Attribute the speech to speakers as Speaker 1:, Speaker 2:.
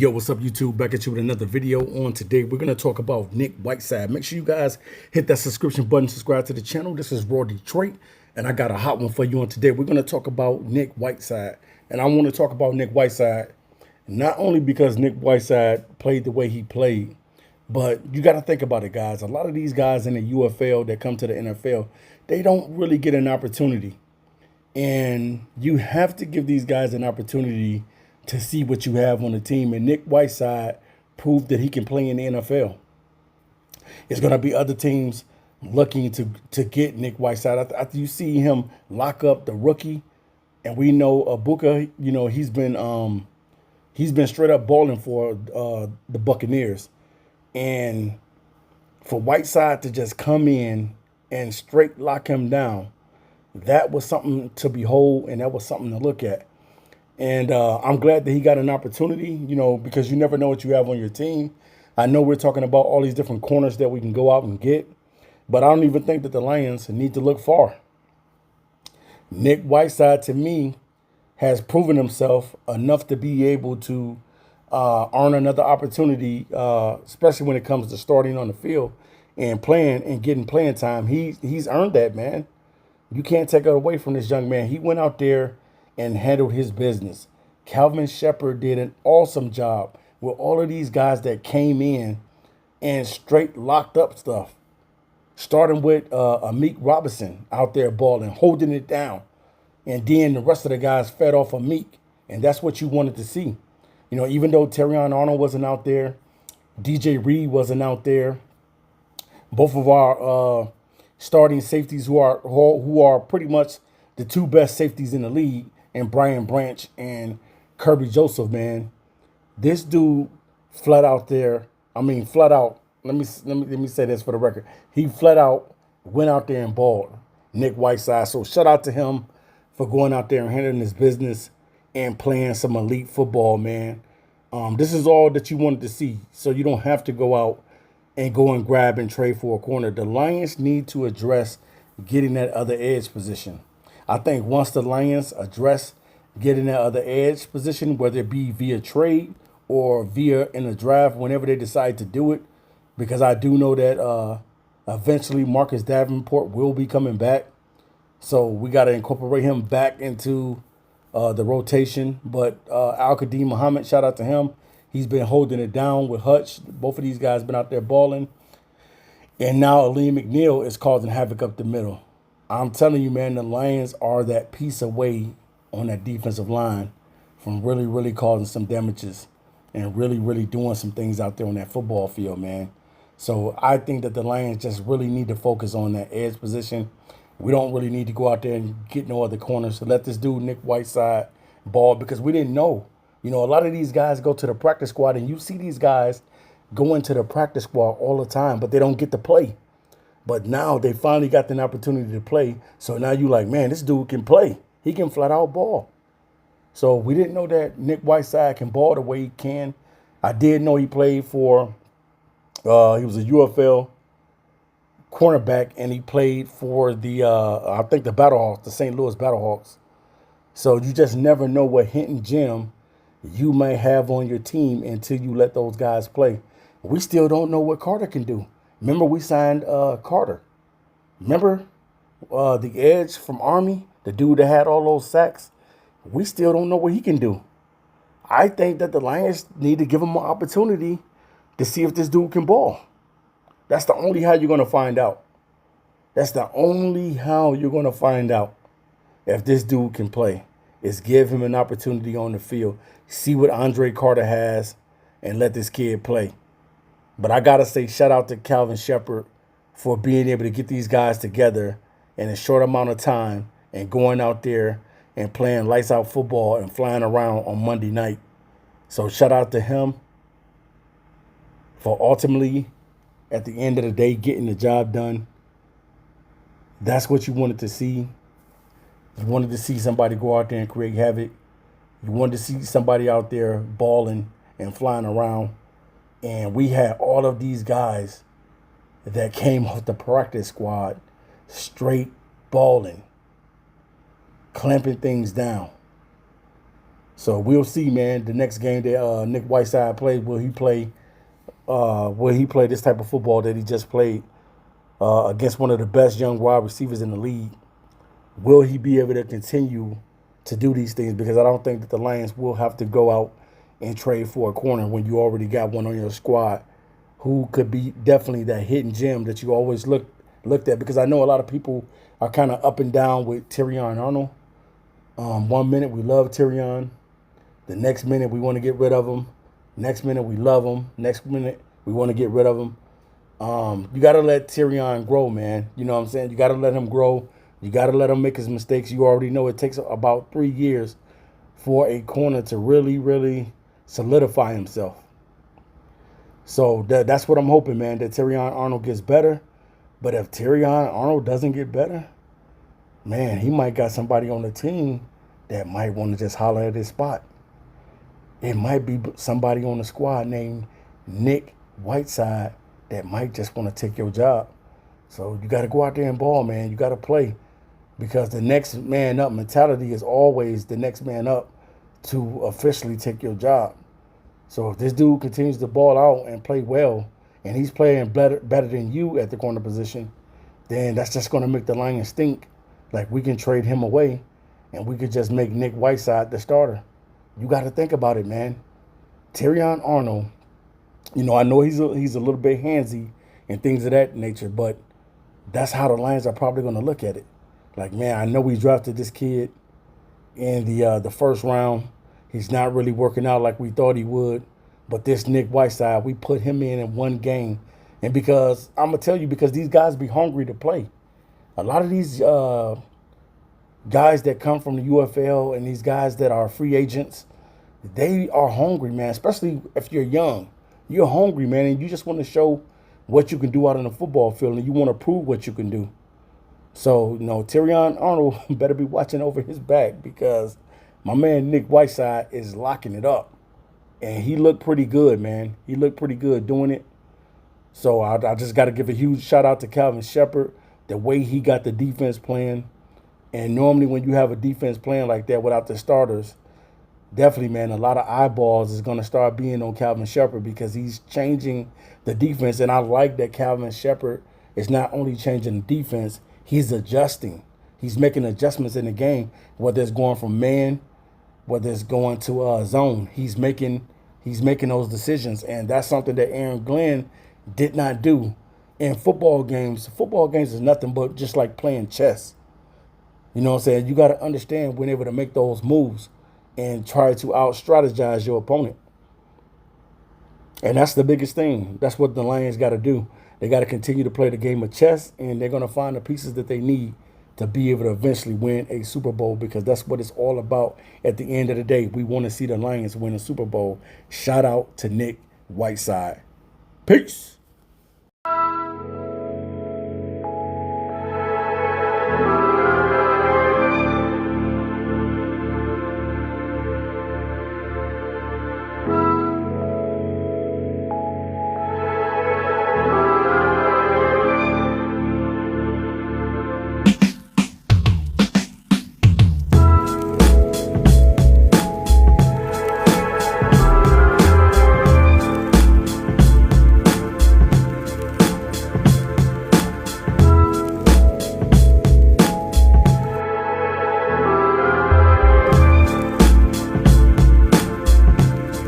Speaker 1: Yo, what's up, YouTube? Back at you with another video. On today, we're going to talk about Nick Whiteside. Make sure you guys hit that subscription button, subscribe to the channel. This is Raw Detroit, and I got a hot one for you on today. We're going to talk about Nick Whiteside, and I want to talk about Nick Whiteside not only because Nick Whiteside played the way he played, but you got to think about it, guys. A lot of these guys in the UFL that come to the NFL, they don't really get an opportunity. And you have to give these guys an opportunity to see what you have on the team. And Nick Whiteside proved that he can play in the NFL. It's going to be other teams looking to get Nick Whiteside. After you see him lock up the rookie, and we know Abuka, he's been straight up balling for the Buccaneers. And for Whiteside to just come in and straight lock him down, that was something to behold, and that was something to look at. And I'm glad that he got an opportunity, because you never know what you have on your team. I know we're talking about all these different corners that we can go out and get, but I don't even think that the Lions need to look far. Nick Whiteside, to me, has proven himself enough to be able to earn another opportunity, especially when it comes to starting on the field and playing and getting playing time. He's earned that, man. You can't take it away from this young man. He went out there and handled his business. Calvin Shepard did an awesome job with all of these guys that came in and straight locked up stuff. Starting with Amik Robinson out there balling, holding it down. And then the rest of the guys fed off Amik. And that's what you wanted to see. Even though Terrion Arnold wasn't out there, DJ Reed wasn't out there, both of our starting safeties who are pretty much the two best safeties in the league, and Brian Branch and Kirby Joseph, man. This dude flat out there, flat out, let me say this for the record. He flat out went out there and balled, Nick Whiteside. So shout out to him for going out there and handling his business and playing some elite football, man. This is all that you wanted to see, so you don't have to go out and go and grab and trade for a corner. The Lions need to address getting that other edge position. I think once the Lions address getting that other edge position, whether it be via trade or via in a draft, whenever they decide to do it, because I do know that eventually Marcus Davenport will be coming back. So we got to incorporate him back into the rotation. But Al-Qadim Muhammad, shout out to him. He's been holding it down with Hutch. Both of these guys been out there balling. And now Aleem McNeil is causing havoc up the middle. I'm telling you, man, the Lions are that piece away on that defensive line from really, really causing some damages and really, really doing some things out there on that football field, man. So I think that the Lions just really need to focus on that edge position. We don't really need to go out there and get no other corners. So let this dude, Nick Whiteside, ball, because we didn't know. A lot of these guys go to the practice squad, and you see these guys go into the practice squad all the time, but they don't get to play. But now they finally got the opportunity to play. So now you like, man, this dude can play. He can flat out ball. So we didn't know that Nick Whiteside can ball the way he can. I did know he played for, he was a UFL cornerback, and he played for the, I think the Battlehawks, the St. Louis Battlehawks. So you just never know what hidden gem you may have on your team until you let those guys play. We still don't know what Carter can do. Remember, we signed Carter. Remember the edge from Army, the dude that had all those sacks? We still don't know what he can do. I think that the Lions need to give him an opportunity to see if this dude can ball. That's the only how you're going to find out. That's the only how you're going to find out if this dude can play, is give him an opportunity on the field, see what Andre Carter has, and let this kid play. But I got to say shout out to Calvin Shepard for being able to get these guys together in a short amount of time and going out there and playing lights out football and flying around on Monday night. So shout out to him for ultimately, at the end of the day, getting the job done. That's what you wanted to see. You wanted to see somebody go out there and create havoc. You wanted to see somebody out there balling and flying around. And we had all of these guys that came off the practice squad straight balling, clamping things down. So we'll see, man. The next game that Nick Whiteside plays, will he play? Will he play this type of football that he just played against one of the best young wide receivers in the league? Will he be able to continue to do these things? Because I don't think that the Lions will have to go out and trade for a corner when you already got one on your squad who could be definitely that hidden gem that you always looked at. Because I know a lot of people are kind of up and down with Terrion Arnold. 1 minute we love Terrion, the next minute we want to get rid of him. Next minute we love him. Next minute we want to get rid of him. You got to let Terrion grow, man. You know what I'm saying? You got to let him grow. You got to let him make his mistakes. You already know it takes about 3 years for a corner to really, really solidify himself. So that's what I'm hoping, man, that Terrion Arnold gets better. But if Terrion Arnold doesn't get better, man, he might got somebody on the team that might want to just holler at his spot. It might be somebody on the squad named Nick Whiteside that might just want to take your job. So you got to go out there and ball, man. You got to play, because the next man up mentality is always the next man up to officially take your job. So if this dude continues to ball out and play well, and he's playing better than you at the corner position, then that's just going to make the Lions think like we can trade him away and we could just make Nick Whiteside the starter. You got to think about it, man. Terrion Arnold, I know he's a little bit handsy and things of that nature, but that's how the Lions are probably going to look at it. Like, man, I know we drafted this kid in the first round. He's not really working out like we thought he would. But this Nick Whiteside, we put him in one game. And because, I'm going to tell you, because these guys be hungry to play. A lot of these guys that come from the UFL and these guys that are free agents, they are hungry, man, especially if you're young. You're hungry, man, and you just want to show what you can do out on the football field, and you want to prove what you can do. So, Terrion Arnold better be watching over his back, because my man Nick Whiteside is locking it up. And he looked pretty good, man. He looked pretty good doing it. So I just got to give a huge shout out to Calvin Shepard, the way he got the defense playing. And normally when you have a defense playing like that without the starters, definitely, man, a lot of eyeballs is going to start being on Calvin Shepard, because he's changing the defense. And I like that Calvin Shepard is not only changing the defense, he's adjusting. He's making adjustments in the game, whether it's going from man, whether it's going to zone. He's making those decisions. And that's something that Aaron Glenn did not do in football games. Football games is nothing but just like playing chess. You know what I'm saying? You got to understand being able to make those moves and try to out-strategize your opponent. And that's the biggest thing. That's what the Lions got to do. They got to continue to play the game of chess, and they're going to find the pieces that they need to be able to eventually win a Super Bowl, because that's what it's all about. At the end of the day, we want to see the Lions win a Super Bowl. Shout out to Nick Whiteside. Peace.